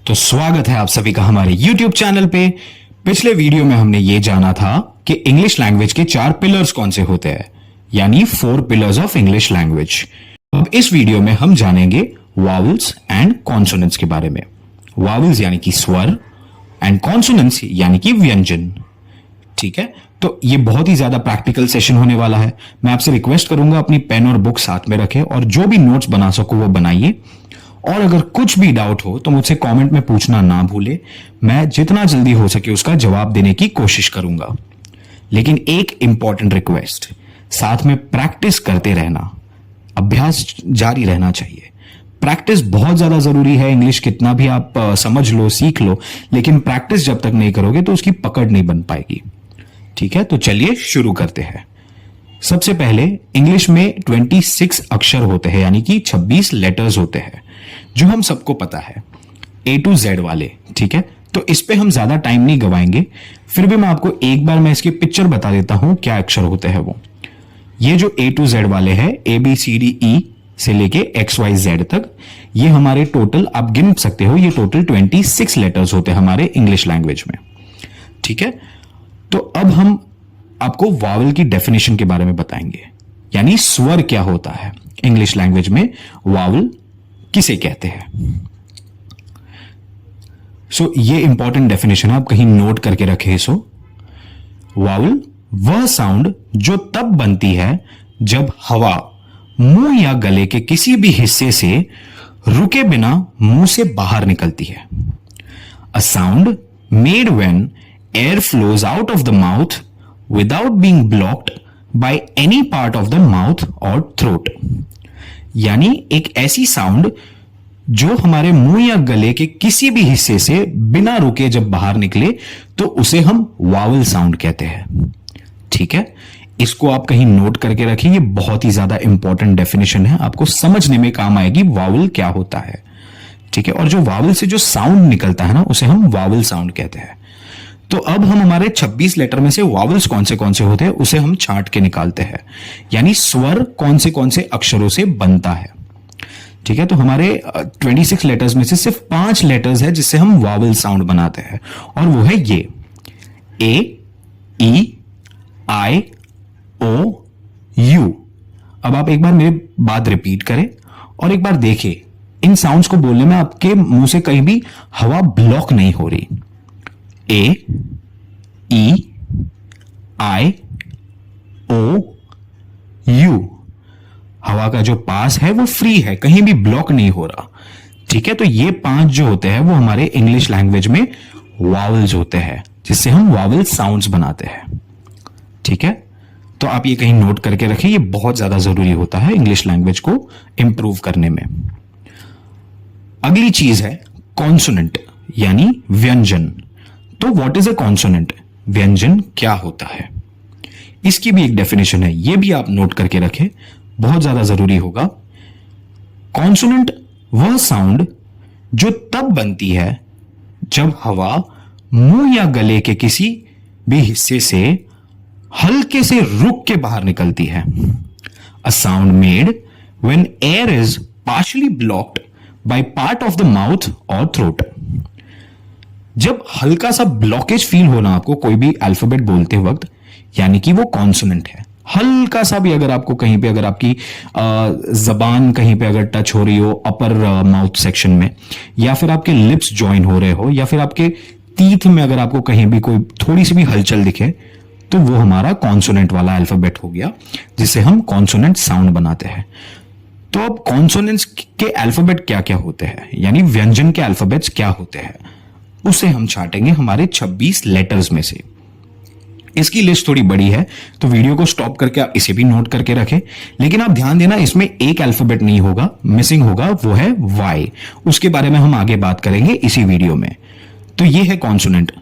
तो स्वागत है आप सभी का हमारे YouTube चैनल पे। पिछले वीडियो में हमने ये जाना था कि इंग्लिश लैंग्वेज के 4 पिलर्स कौन से होते हैं, यानी 4 पिलर्स ऑफ इंग्लिश लैंग्वेज। अब इस वीडियो में हम जानेंगे वावल्स एंड कॉन्सोनेंट्स के बारे में। वावल्स यानी कि स्वर एंड कॉन्सोनेंट्स यानी कि व्यंजन। ठीक है, तो ये बहुत ही ज्यादा प्रैक्टिकल सेशन होने वाला है। मैं आपसे रिक्वेस्ट करूंगा अपनी पेन और बुक साथ में रखें और जो भी नोट्स बना सको वो बनाइए। और अगर कुछ भी डाउट हो तो मुझसे कमेंट में पूछना ना भूले, मैं जितना जल्दी हो सके उसका जवाब देने की कोशिश करूंगा। लेकिन एक इंपॉर्टेंट रिक्वेस्ट, साथ में प्रैक्टिस करते रहना, अभ्यास जारी रहना चाहिए। प्रैक्टिस बहुत ज्यादा जरूरी है। इंग्लिश कितना भी आप समझ लो, सीख लो, लेकिन प्रैक्टिस जब तक नहीं करोगे तो उसकी पकड़ नहीं बन पाएगी। ठीक है, तो चलिए शुरू करते हैं। सबसे पहले इंग्लिश में 26 अक्षर होते हैं, यानी कि 26 लेटर्स होते हैं, जो हम सबको पता है, A to Z वाले। ठीक है, तो इस पे हम ज्यादा टाइम नहीं गवाएंगे। फिर भी मैं आपको एक बार मैं इसकी पिक्चर बता देता हूं क्या अक्षर होते हैं वो। ये जो A to Z वाले हैं, ABCDE से लेके XYZ तक, ये हमारे टोटल आप गिन सकते हो, ये टोटल 26 लेटर्स होते हैं हमारे इंग्लिश लैंग्वेज में। ठीक है, तो अब हम आपको वावल की डेफिनेशन के बारे में बताएंगे, यानी स्वर क्या होता है इंग्लिश लैंग्वेज में, वावल किसे कहते हैं। सो ये इंपॉर्टेंट डेफिनेशन है, आप कहीं नोट करके रखे इसो। वावल वह साउंड जो तब बनती है जब हवा मुंह या गले के किसी भी हिस्से से रुके बिना मुंह से बाहर निकलती है। A sound made when air flows out of the mouth without being blocked by any part of the mouth or throat। यानी एक ऐसी साउंड जो हमारे मुंह या गले के किसी भी हिस्से से बिना रुके जब बाहर निकले तो उसे हम वावल साउंड कहते हैं। ठीक है, इसको आप कहीं नोट करके रखिए, ये बहुत ही ज्यादा इंपॉर्टेंट डेफिनेशन है, आपको समझने में काम आएगी वावल क्या होता है। ठीक है, और जो वावल से जो साउंड निकलता है ना, उसे हम वावल साउंड कहते हैं। तो अब हम हमारे 26 लेटर में से वावल्स कौन से होते हैं उसे हम छांट के निकालते हैं, यानी स्वर कौन से अक्षरों से बनता है। ठीक है, तो हमारे 26 लेटर्स में से सिर्फ 5 लेटर्स है जिससे हम वावल साउंड बनाते हैं, और वो है ये ए, ई, आई, ओ, यू। अब आप एक बार मेरी बात रिपीट करें और एक बार देखिए, इन साउंड्स को बोलने में आपके मुंह से कहीं भी हवा ब्लॉक नहीं हो रही। ए, ई, आई, ओ, यू। हवा का जो पास है वो फ्री है, कहीं भी ब्लॉक नहीं हो रहा। ठीक है, तो ये 5 जो होते हैं वो हमारे इंग्लिश लैंग्वेज में वावल्स होते हैं, जिससे हम वावल साउंड्स बनाते हैं। ठीक है, तो आप ये कहीं नोट करके रखिए, ये बहुत ज्यादा जरूरी होता है इंग्लिश लैंग्वेज को इंप्रूव करने में। अगली चीज है कॉन्सोनेंट, यानी व्यंजन। तो व्हाट इज अ कॉन्सोनेंट, व्यंजन क्या होता है, इसकी भी एक डेफिनेशन है, ये भी आप नोट करके रखें, बहुत ज्यादा जरूरी होगा। कॉन्सोनेंट वह साउंड जो तब बनती है जब हवा मुंह या गले के किसी भी हिस्से से हल्के से रुक के बाहर निकलती है। A sound made when air is partially blocked by part of the mouth और थ्रोट। जब हल्का सा ब्लॉकेज फील हो ना आपको कोई भी अल्फाबेट बोलते वक्त, यानी कि वो कॉन्सोनेंट है। हल्का सा भी अगर आपको कहीं पे, अगर आपकी जबान कहीं पे अगर टच हो रही हो अपर माउथ सेक्शन में, या फिर आपके लिप्स ज्वाइन हो रहे हो, या फिर आपके टीथ में अगर आपको कहीं भी कोई थोड़ी सी भी हलचल दिखे, तो वो हमारा कॉन्सोनेंट वाला अल्फाबेट हो गया, जिसे हम कॉन्सोनेंट साउंड बनाते हैं। तो अब कॉन्सोनेंट्स के अल्फाबेट क्या क्या होते हैं, यानी व्यंजन के अल्फाबेट्स क्या होते हैं, उसे हम छांटेंगे हमारे 26 लेटर्स में से। इसकी लिस्ट थोड़ी बड़ी है, तो वीडियो को स्टॉप करके आप इसे भी नोट करके रखें, लेकिन आप ध्यान देना इसमें एक अल्फाबेट नहीं होगा, मिसिंग होगा, वो है वाई। उसके बारे में हम आगे बात करेंगे इसी वीडियो में। तो ये है कॉन्सोनेंट,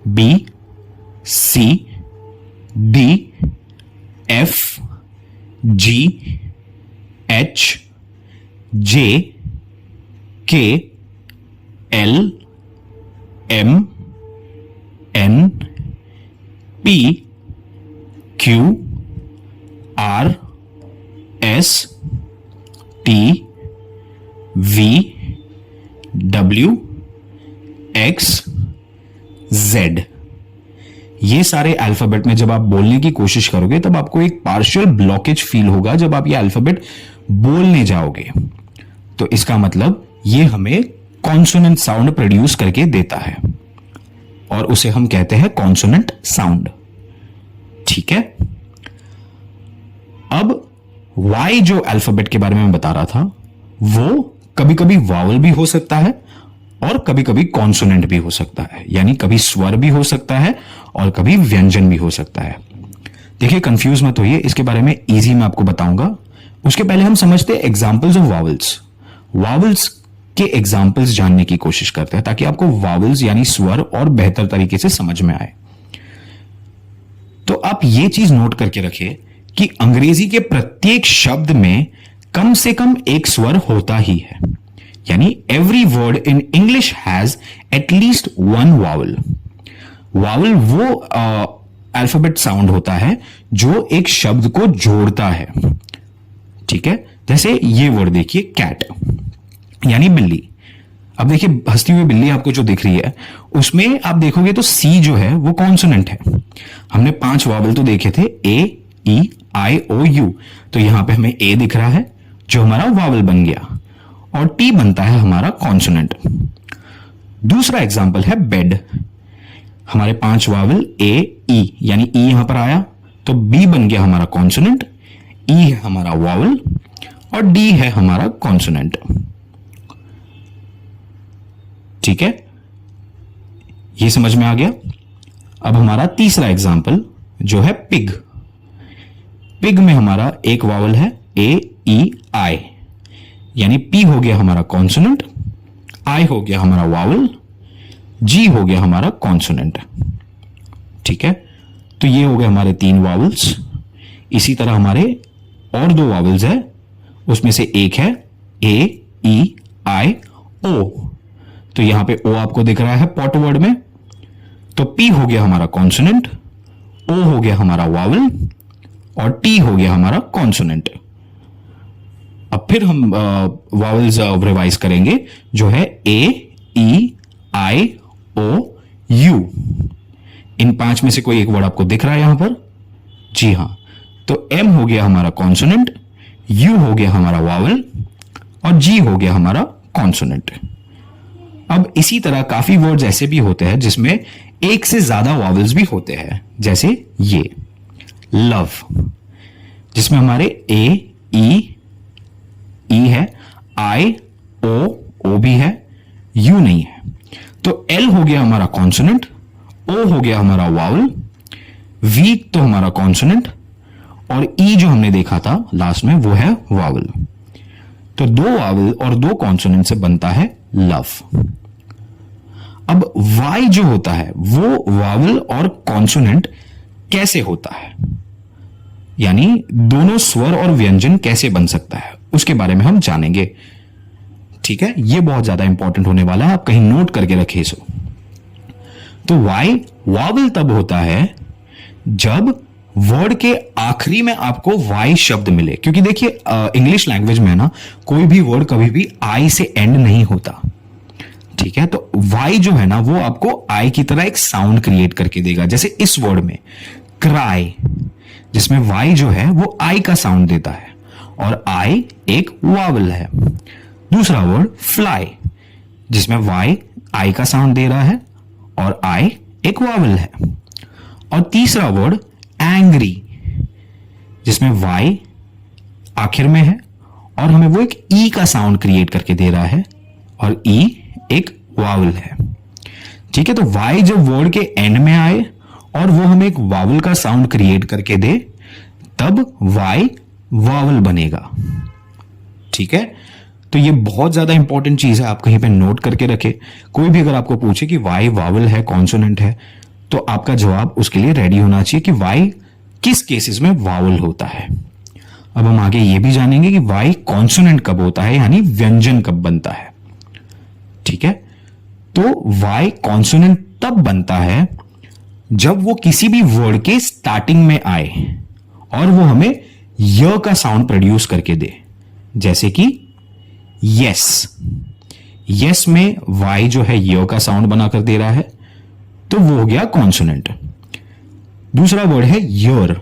बी, सी, डी, एफ, जी, एच, जे, के, L, M, N, P, Q, R, S, T, V, W, x, Z. ये सारे अल्फाबेट में जब आप बोलने की कोशिश करोगे तब आपको एक पार्शियल ब्लॉकेज फील होगा जब आप ये अल्फाबेट बोलने जाओगे। तो इसका मतलब ये हमें कॉन्सोनेंट साउंड प्रोड्यूस करके देता है और उसे हम कहते हैं कॉन्सोनेंट साउंड। ठीक है। अब वाई जो अल्फाबेट के बारे में मैं बता रहा था वो कभी कभी वावल भी हो सकता है और कभी कभी कॉन्सोनेंट भी हो सकता है, यानी कभी स्वर भी हो सकता है और कभी व्यंजन भी हो सकता है। देखिए कंफ्यूज मत होइए, इसके बारे में इजी मैं आपको बताऊंगा। उसके पहले हम समझते हैं एग्जांपल्स ऑफ वावल्स। वावल्स के एग्जांपल्स जानने की कोशिश करते हैं ताकि आपको वावल्स यानी स्वर और बेहतर तरीके से समझ में आए। तो आप ये चीज नोट करके रखिए कि अंग्रेजी के प्रत्येक शब्द में कम से कम एक स्वर होता ही है, यानी every word in English has at least one vowel. Vowel वो अल्फाबेट साउंड होता है जो एक शब्द को जोड़ता है। ठीक है। जैसे ये वर्ड देखिए कैट, यानी बिल्ली। अब देखिए हंसती हुई बिल्ली आपको जो दिख रही है उसमें आप देखोगे तो सी जो है वो कॉन्सोनेंट है। हमने 5 वावल तो देखे थे, ए, ई, आई, ओ, यू। तो यहां पे हमें ए दिख रहा है जो हमारा वावल बन गया और टी बनता है हमारा कॉन्सोनेंट। दूसरा एग्जांपल है बेड। हमारे 5 वावल ए, ई, यानी ई यहां पर आया तो बी बन गया हमारा कॉन्सोनेंट, ई है हमारा वावल और डी है हमारा कॉन्सोनेंट। ठीक है, ये समझ में आ गया। अब हमारा तीसरा एग्जांपल जो है पिग। पिग में हमारा एक वावल है ए, ई, आई, यानी पी हो गया हमारा कॉन्सोनेंट, आई हो गया हमारा वावल, जी हो गया हमारा कॉन्सोनेंट। ठीक है, तो ये हो गए हमारे 3 वावल्स। इसी तरह हमारे और 2 वावल्स है, उसमें से एक है ए, ई, आई, ओ। तो यहां पे ओ आपको दिख रहा है पॉट वर्ड में, तो पी हो गया हमारा कॉन्सोनेंट, ओ हो गया हमारा वावल और टी हो गया हमारा कॉन्सोनेंट। अब फिर हम वावल्स रिवाइज करेंगे जो है ए, ई, आई, ओ, यू। इन 5 में से कोई एक वर्ड आपको दिख रहा है यहां पर? जी हां। तो एम हो गया हमारा कॉन्सोनेंट, यू हो गया हमारा वावल और जी हो गया हमारा कॉन्सोनेंट। अब इसी तरह काफी वर्ड्स ऐसे भी होते हैं जिसमें एक से ज्यादा वावल्स भी होते हैं, जैसे ये लव, जिसमें हमारे ए, ई है, आई, ओ भी है, यू नहीं है। तो एल हो गया हमारा कॉन्सोनेंट, ओ हो गया हमारा वावल, वी तो हमारा कॉन्सोनेंट और ई जो हमने देखा था लास्ट में वो है वावल। तो 2 वावल और 2 कॉन्सोनेंट से बनता है लव। अब वाई जो होता है वो वावल और कॉन्सोनेंट कैसे होता है, यानी दोनों स्वर और व्यंजन कैसे बन सकता है, उसके बारे में हम जानेंगे। ठीक है, ये बहुत ज्यादा इंपॉर्टेंट होने वाला है, आप कहीं नोट करके रखिए इसको। तो वाई वावल तब होता है जब वर्ड के आखिरी में आपको वाई शब्द मिले, क्योंकि देखिए इंग्लिश लैंग्वेज में ना कोई भी वर्ड कभी भी आई से एंड नहीं होता। ठीक है, तो वाई जो है ना वो आपको आई की तरह एक साउंड क्रिएट करके देगा। जैसे इस वर्ड में क्राई, जिसमें वाई जो है वो आई का साउंड देता है और आई एक वावल है। दूसरा वर्ड फ्लाई, जिसमें वाई आई का साउंड दे रहा है और आई एक वावल है। और तीसरा वर्ड एंग्री, जिसमें वाई आखिर में है और हमें वो एक ई का साउंड क्रिएट करके दे रहा है और ई एक वावल है। ठीक है, तो वाई जब वर्ड के एंड में आए और वो हमें एक वावल का साउंड क्रिएट करके दे तब वाई वावल बनेगा। ठीक है, तो ये बहुत ज्यादा इंपॉर्टेंट चीज है, आप कहीं पे नोट करके रखे। कोई भी अगर आपको पूछे कि वाई वावल है कॉन्सोनेंट है तो आपका जवाब उसके लिए रेडी होना चाहिए कि वाई किस केसेस में वावल होता है। अब हम आगे ये भी जानेंगे कि वाई कॉन्सोनेंट कब होता है, यानी व्यंजन कब बनता है। ठीक है, तो वाई कॉन्सोनेंट तब बनता है जब वो किसी भी वर्ड के स्टार्टिंग में आए और वो हमें य का साउंड प्रोड्यूस करके दे, जैसे कि यस। यस में वाई जो है य का साउंड बनाकर दे रहा है, तो वो हो गया कॉन्सोनेंट। दूसरा वर्ड है योर।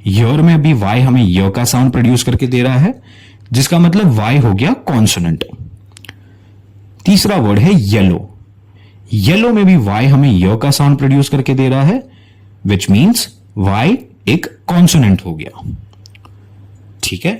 योर में अभी वाई हमें य का साउंड प्रोड्यूस करके दे रहा है, जिसका मतलब वाई हो गया कॉन्सोनेंट। तीसरा वर्ड है येलो। येलो में भी वाई हमें य का साउंड प्रोड्यूस करके दे रहा है, विच मीन्स वाई एक कॉन्सोनेंट हो गया। ठीक है,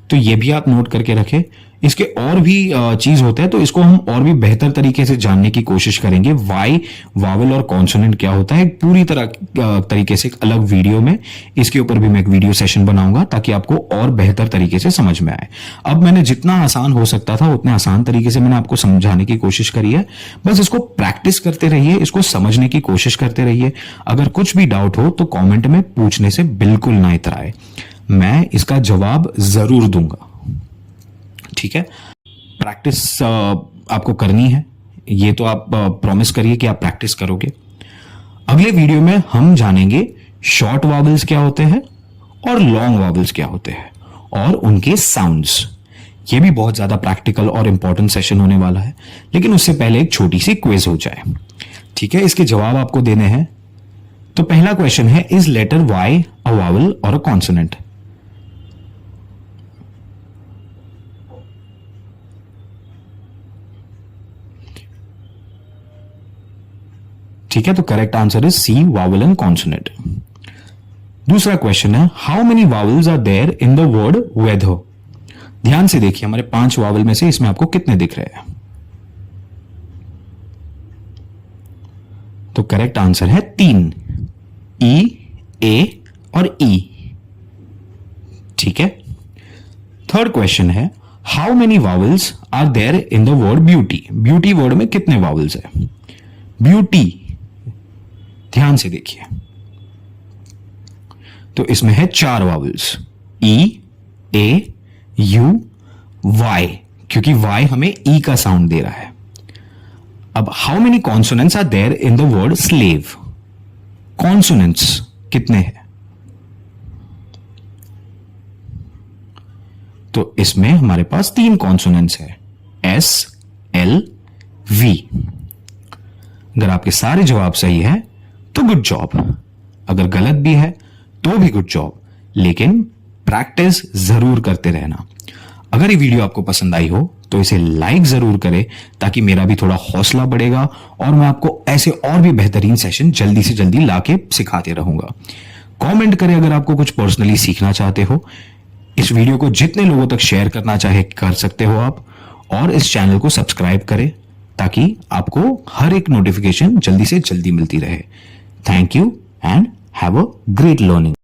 तो ये भी आप नोट करके रखें। इसके और भी चीज होता है, तो इसको हम और भी बेहतर तरीके से जानने की कोशिश करेंगे। वाई, वावल और कॉन्सोनेंट क्या होता है, एक पूरी तरीके से एक अलग वीडियो में इसके ऊपर भी मैं एक वीडियो सेशन बनाऊंगा, ताकि आपको और बेहतर तरीके से समझ में आए। अब मैंने जितना आसान हो सकता था उतने आसान तरीके से मैंने आपको समझाने की कोशिश करी है। बस इसको प्रैक्टिस करते रहिए, इसको समझने की कोशिश करते रहिए। अगर कुछ भी डाउट हो तो कॉमेंट में पूछने से बिल्कुल ना इतराए, मैं इसका जवाब जरूर दूंगा। ठीक है, प्रैक्टिस आपको करनी है, ये तो आप प्रॉमिस करिए कि आप प्रैक्टिस करोगे। अगले वीडियो में हम जानेंगे शॉर्ट वावल्स क्या होते हैं और लॉन्ग वावल्स क्या होते हैं और उनके साउंड्स। ये भी बहुत ज्यादा प्रैक्टिकल और इंपॉर्टेंट सेशन होने वाला है, लेकिन उससे पहले एक छोटी सी क्विज हो जाए। ठीक है, इसके जवाब आपको देने हैं। तो पहला क्वेश्चन है, is letter Y a vowel और अ कॉन्सोनेंट? ठीक है, तो correct answer is C, vowel and consonant. दूसरा क्वेश्चन है, how many vowels are there in the word weather? ध्यान से देखिए, हमारे 5 वावल में से इसमें आपको कितने दिख रहे हैं? तो करेक्ट आंसर है 3, ई, ए और ई। ठीक है, थर्ड क्वेश्चन है, how many vowels are there in the word beauty? Beauty word में कितने वावल्स है? ब्यूटी, ध्यान से देखिए, तो इसमें है 4 vowels, E, A, U, Y, क्योंकि वाई हमें ई का साउंड दे रहा है। अब how many consonants are there in the word slave? Consonants कितने हैं? तो इसमें हमारे पास 3 कॉन्सोनेंट्स है, एस, एल, वी। अगर आपके सारे जवाब सही है तो गुड जॉब, अगर गलत भी है तो भी गुड जॉब, लेकिन प्रैक्टिस जरूर करते रहना। अगर ये वीडियो आपको पसंद आई हो तो इसे लाइक जरूर करें, ताकि मेरा भी थोड़ा हौसला बढ़ेगा और मैं आपको ऐसे और भी बेहतरीन सेशन जल्दी से जल्दी लाके सिखाते रहूंगा। कमेंट करें अगर आपको कुछ पर्सनली सीखना चाहते हो। इस वीडियो को जितने लोगों तक शेयर करना चाहे कर सकते हो आप, और इस चैनल को सब्सक्राइब करें ताकि आपको हर एक नोटिफिकेशन जल्दी से जल्दी मिलती रहे। Thank you and have a great learning.